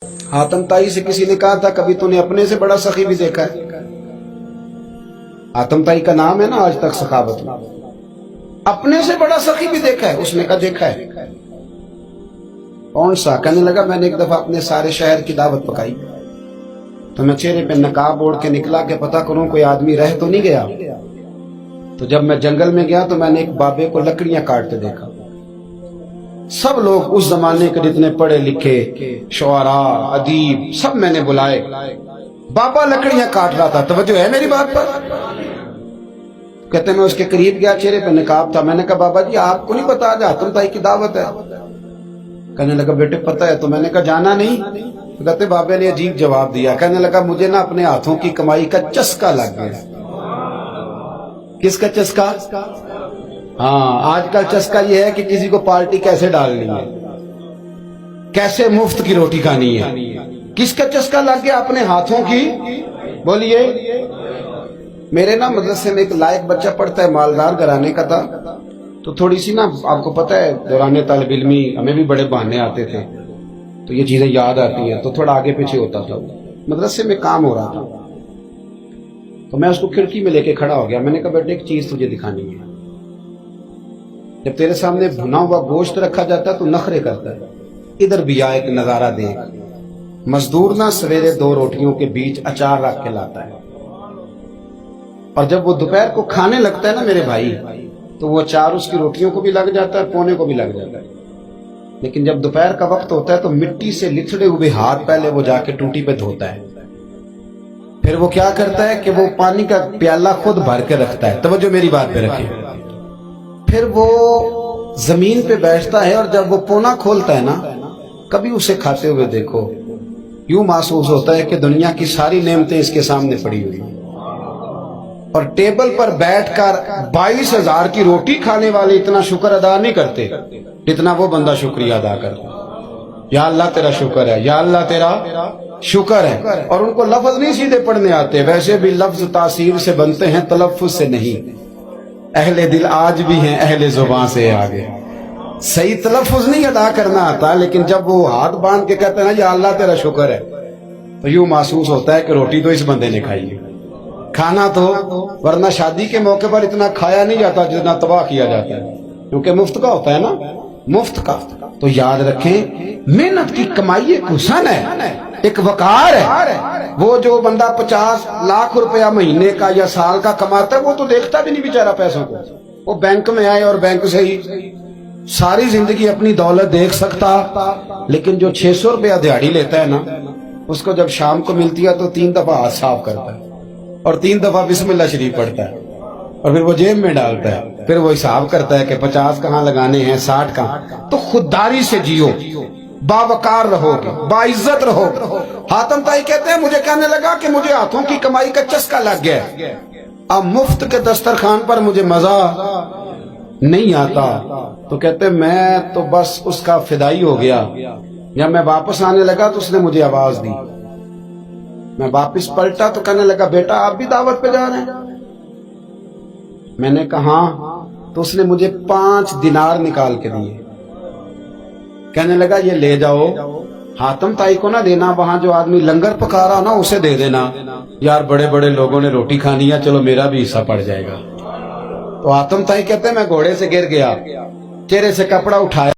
हातम ताई से किसी ने कहा था कभी तूने अपने से बड़ा सखी भी देखा है? हातम ताई का नाम है ना आज तक सखावत में। अपने से बड़ा सखी भी देखा है? उसने कहा देखा है। कौन सा? कहने लगा मैंने एक दफा अपने सारे शहर की दावत पकाई तो मैं चेहरे पे नकाब ओढ़ के निकला कि पता करूं कोई आदमी रह तो नहीं गया। तो जब मैं जंगल में गया तो मैंने एक बाबे को लकड़ियां काटते देखा। सब लोग उस जमाने के जितने पढ़े लिखे शुआरा अदीब सब मैंने बुलाए। बाबा लकड़ियां काट रहा था। तवज्जो है मेरी बात पर? कहते मैं उसके करीब गया, चेहरे पे नकाब था। मैंने कहा बाबा जी आपको नहीं पता आज हातम ताई की दावत है? कहने लगा बेटे पता है। तो मैंने कहा जाना नहीं? तो कहते बाबे ने अजीब जवाब दिया। कहने लगा मुझे ना अपने हाथों की कमाई का चस्का लग गया। किसका चस्का? हाँ, आजकल चस्का ये है कि किसी को पार्टी कैसे डालनी है, कैसे मुफ्त की रोटी खानी है। किसका चस्का लग गया? अपने हाथों की। बोलिए। मेरे ना मदरसे में एक लायक बच्चा पढ़ता है, मालदार घराने का था। तो थोड़ी सी ना आपको पता है दौरान तालिब इल्मी हमें भी बड़े बहाने आते थे तो ये चीजें याद आती हैं, तो थोड़ा आगे पीछे होता था। मदरसे में काम हो रहा था तो मैं उसको खिड़की में लेके खड़ा हो गया। मैंने कहा बेटे एक चीज तुझे दिखानी है। जब तेरे सामने भुना हुआ गोश्त रखा जाता है तो नखरे करता है। इधर भी आ एक नजारा देख। मजदूर ना सवेरे 2 रोटियों के बीच अचार रख के लाता है और जब वो दोपहर को खाने लगता है ना मेरे भाई, तो वो अचार उसकी रोटियों को भी लग जाता है, पोने को भी लग जाता है। लेकिन जब दोपहर का वक्त होता है तो मिट्टी से लिथड़े हुए हाथ पहले वो जाके टूटी पे धोता है। फिर वो क्या करता है कि वो पानी का प्याला खुद भर के रखता है। तवज्जो मेरी बात पे रखें। फिर वो जमीन पे बैठता है और जब वो पोना खोलता है ना, कभी उसे खाते हुए देखो, यूं महसूस होता है कि दुनिया की सारी नेमतें इसके सामने पड़ी हुई हैं। और टेबल पर बैठकर 22,000 की रोटी खाने वाले इतना शुक्र अदा नहीं करते जितना वो बंदा शुक्रिया अदा करता। या अल्लाह तेरा शुक्र है, या अल्लाह तेरा शुक्र है। और उनको लफ्ज नहीं सीधे पढ़ने आते, वैसे भी लफ्ज तासीर से बनते हैं, तलफ्फुज से नहीं। अहले दिल आज भी हैं अहले जुबान से आगे। सही तलफ्फुज नहीं अदा करना आता, लेकिन जब वो हाथ बांध के कहते हैं ना या अल्लाह तेरा शुक्र है, तो यूं महसूस होता है कि रोटी तो इस बंदे ने खाई है, खाना तो, वरना शादी के मौके पर इतना खाया नहीं जाता जितना तबाह किया जाता है, क्योंकि मुफ्त का होता है ना, मुफ्त का। तो याद रखें मेहनत की कमाई एक हुस्न है, एक वकार है। वो जो बंदा 50 लाख रुपया महीने का या साल का कमाता है वो तो देखता भी नहीं बेचारा पैसों को। वो बैंक में आए और बैंक से ही सारी जिंदगी अपनी दौलत देख सकता। लेकिन जो 600 रुपया दिहाड़ी लेता है ना, उसको जब शाम को मिलती है तो 3 दफा हाथ साफ करता है और 3 दफा बिस्मिल्लाह शरीफ पढ़ता है और फिर वो जेब में डालता है। फिर वो हिसाब करता है कि 50 कहाँ लगाने हैं, 60 कहाँ। तो खुददारी से जियो, बावकार रहोगे, बाइज्जत रहोगे। हातम ताई कहते हैं मुझे कहने लगा कि मुझे हाथों की कमाई का चस्का लग गया। अब मुफ्त के दस्तरखान पर मुझे मजा नहीं आता। तो कहते मैं तो बस उसका फिदाई हो गया। जब मैं वापस आने लगा तो उसने मुझे आवाज दी। मैं वापस पलटा तो कहने लगा बेटा आप भी दावत पे जा रहे हैं? मैंने कहा। तो उसने मुझे 5 दिनार निकाल के दिए। कहने लगा ये ले जाओ, हातम ताई को ना देना, वहां जो आदमी लंगर पका रहा ना उसे दे देना। यार बड़े बड़े लोगों ने रोटी खानी है, चलो मेरा भी हिस्सा पड़ जाएगा। तो हातम ताई कहते हैं मैं घोड़े से गिर गया, चेहरे से कपड़ा उठाया।